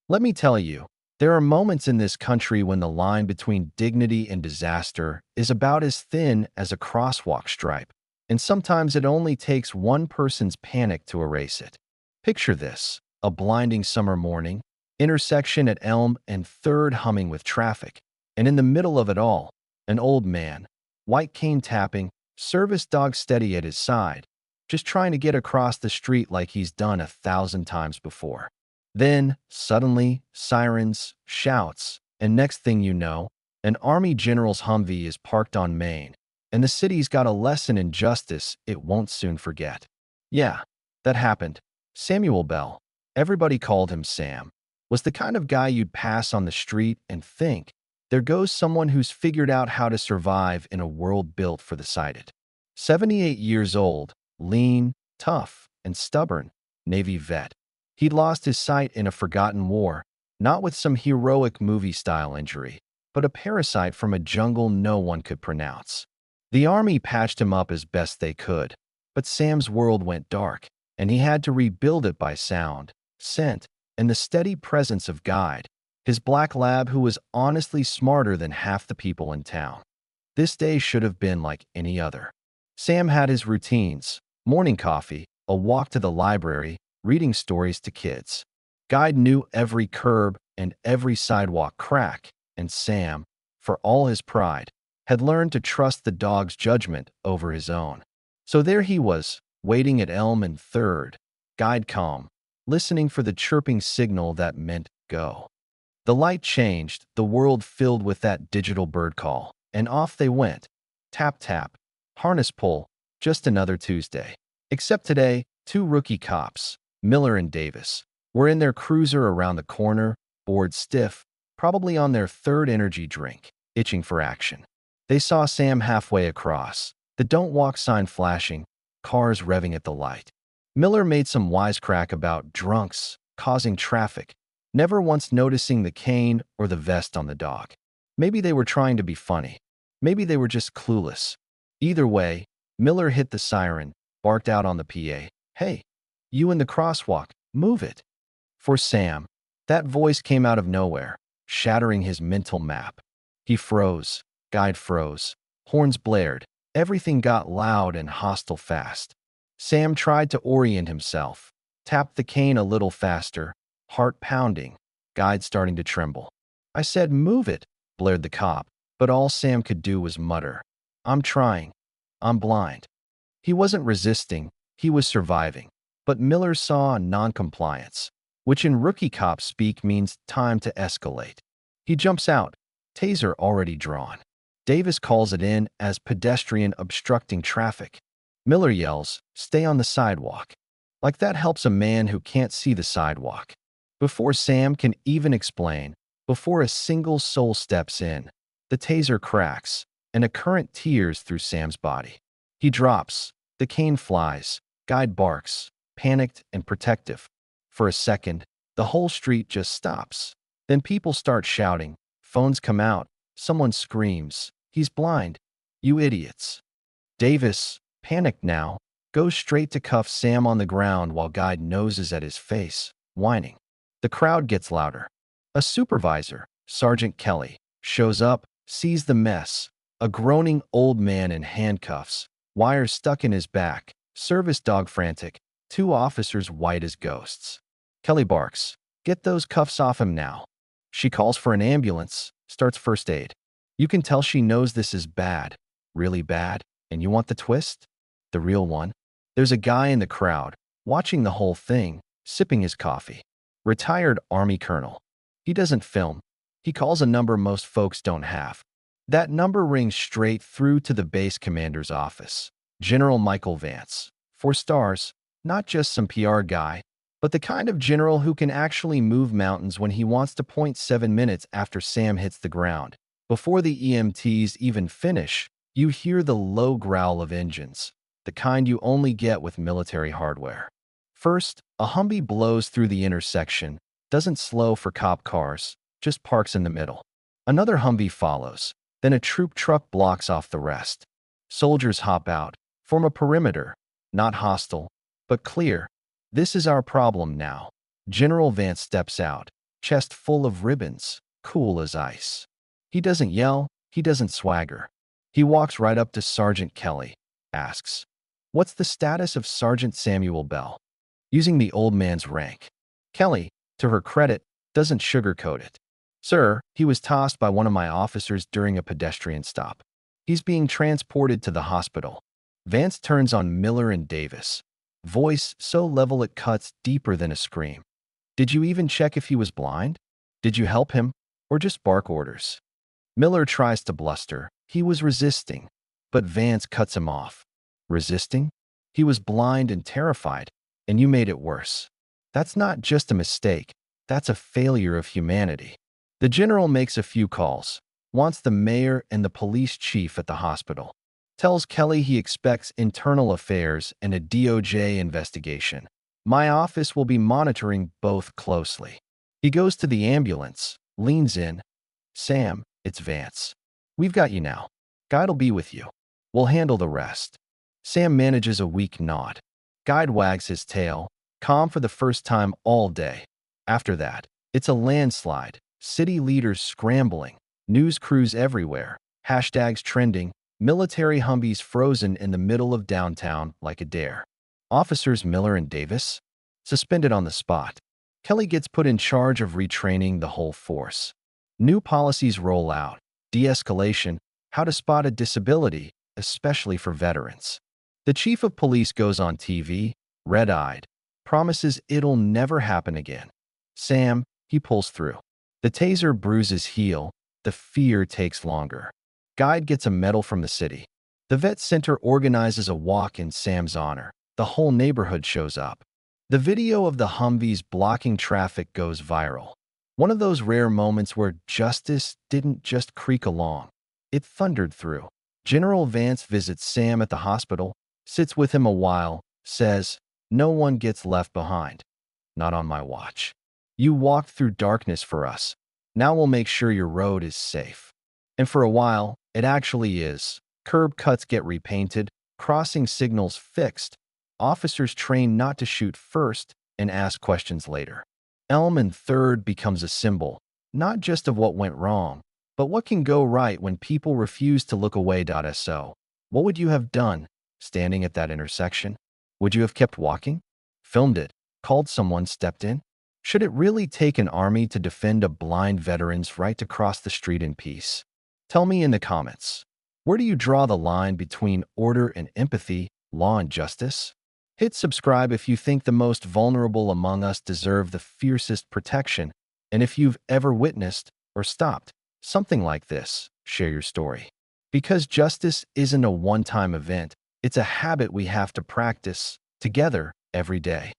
Let me tell you, there are moments in this country when the line between dignity and disaster is about as thin as a crosswalk stripe, and sometimes it only takes one person's panic to erase it. Picture this: a blinding summer morning, intersection at Elm and 3rd humming with traffic, and in the middle of it all, an old man, white cane tapping, service dog steady at his side, just trying to get across the street like he's done 1,000 times before. Then, suddenly, sirens, shouts, and next thing you know, an Army general's Humvee is parked on Main, and the city's got a lesson in justice it won't soon forget. Yeah, that happened. Samuel Bell, everybody called him Sam, was the kind of guy you'd pass on the street and think, there goes someone who's figured out how to survive in a world built for the sighted. 78 years old, lean, tough, and stubborn, Navy vet. He'd lost his sight in a forgotten war, not with some heroic movie-style injury, but a parasite from a jungle no one could pronounce. The Army patched him up as best they could, but Sam's world went dark, and he had to rebuild it by sound, scent, and the steady presence of Guide, his black lab who was honestly smarter than half the people in town. This day should have been like any other. Sam had his routines: morning coffee, a walk to the library, reading stories to kids. Guide knew every curb and every sidewalk crack, and Sam, for all his pride, had learned to trust the dog's judgment over his own. So there he was, waiting at Elm and 3rd, Guide calm, listening for the chirping signal that meant go. The light changed, the world filled with that digital bird call, and off they went. Tap tap, harness pull, just another Tuesday. Except today, 2 rookie cops, Miller and Davis, were in their cruiser around the corner, bored stiff, probably on their 3rd energy drink, itching for action. They saw Sam halfway across, the don't walk sign flashing, cars revving at the light. Miller made some wisecrack about drunks causing traffic, never once noticing the cane or the vest on the dog. Maybe they were trying to be funny. Maybe they were just clueless. Either way, Miller hit the siren, barked out on the PA, "Hey, you in the crosswalk, move it." For Sam, that voice came out of nowhere, shattering his mental map. He froze, Guide froze, horns blared, everything got loud and hostile fast. Sam tried to orient himself, tapped the cane a little faster, heart pounding, Guide starting to tremble. "I said move it," blared the cop, but all Sam could do was mutter, "I'm trying. I'm blind." He wasn't resisting, he was surviving. But Miller saw noncompliance, which in rookie cop speak means time to escalate. He jumps out, taser already drawn. Davis calls it in as pedestrian obstructing traffic. Miller yells, "Stay on the sidewalk." Like that helps a man who can't see the sidewalk. Before Sam can even explain, before a single soul steps in, the taser cracks, and a current tears through Sam's body. He drops, the cane flies, Guide barks, panicked and protective. For a second, the whole street just stops. Then people start shouting, phones come out, someone screams, "He's blind, you idiots." Davis, panicked now, goes straight to cuff Sam on the ground while Guide noses at his face, whining. The crowd gets louder. A supervisor, Sergeant Kelly, shows up, sees the mess. A groaning old man in handcuffs, wires stuck in his back, service dog frantic, 2 officers white as ghosts. Kelly barks, "Get those cuffs off him now." She calls for an ambulance, starts first aid. You can tell she knows this is bad, really bad, and you want the twist? The real one? There's a guy in the crowd, watching the whole thing, sipping his coffee. Retired Army colonel. He doesn't film. He calls a number most folks don't have. That number rings straight through to the base commander's office. General Michael Vance. 4 stars, not just some PR guy, but the kind of general who can actually move mountains when he wants to. 7 minutes after Sam hits the ground, before the EMTs even finish, you hear the low growl of engines, the kind you only get with military hardware. First, a Humvee blows through the intersection, doesn't slow for cop cars, just parks in the middle. Another Humvee follows, then a troop truck blocks off the rest. Soldiers hop out, form a perimeter, not hostile, but clear. This is our problem now. General Vance steps out, chest full of ribbons, cool as ice. He doesn't yell, he doesn't swagger. He walks right up to Sergeant Kelly, asks, "What's the status of Sergeant Samuel Bell?" Using the old man's rank. Kelly, to her credit, doesn't sugarcoat it. "Sir, he was tossed by one of my officers during a pedestrian stop. He's being transported to the hospital." Vance turns on Miller and Davis, voice so level it cuts deeper than a scream. "Did you even check if he was blind? Did you help him, or just bark orders?" Miller tries to bluster. He was resisting, but Vance cuts him off. "Resisting? He was blind and terrified, and you made it worse. That's not just a mistake, that's a failure of humanity." The general makes a few calls, wants the mayor and the police chief at the hospital, tells Kelly he expects internal affairs and a DOJ investigation. "My office will be monitoring both closely." He goes to the ambulance, leans in. "Sam, it's Vance. We've got you now. Guide'll be with you. We'll handle the rest." Sam manages a weak nod. Guide wags his tail, calm for the first time all day. After that, it's a landslide. City leaders scrambling, news crews everywhere, hashtags trending, military Humvees frozen in the middle of downtown like a dare. Officers Miller and Davis suspended on the spot. Kelly gets put in charge of retraining the whole force. New policies roll out, de-escalation, how to spot a disability, especially for veterans. The chief of police goes on TV, red-eyed, promises it'll never happen again. Sam, he pulls through. The taser bruises heel, the fear takes longer. Guide gets a medal from the city. The vet center organizes a walk in Sam's honor. The whole neighborhood shows up. The video of the Humvees blocking traffic goes viral. One of those rare moments where justice didn't just creak along. It thundered through. General Vance visits Sam at the hospital, sits with him a while, says, "No one gets left behind. Not on my watch. You walked through darkness for us. Now we'll make sure your road is safe." And for a while, it actually is. Curb cuts get repainted, crossing signals fixed. Officers trained not to shoot first and ask questions later. Elm and Third becomes a symbol, not just of what went wrong, but what can go right when people refuse to look away. So, what would you have done standing at that intersection? Would you have kept walking? Filmed it? Called someone, stepped in? Should it really take an army to defend a blind veteran's right to cross the street in peace? Tell me in the comments. Where do you draw the line between order and empathy, law and justice? Hit subscribe if you think the most vulnerable among us deserve the fiercest protection. And if you've ever witnessed or stopped something like this, share your story. Because justice isn't a one-time event, it's a habit we have to practice together every day.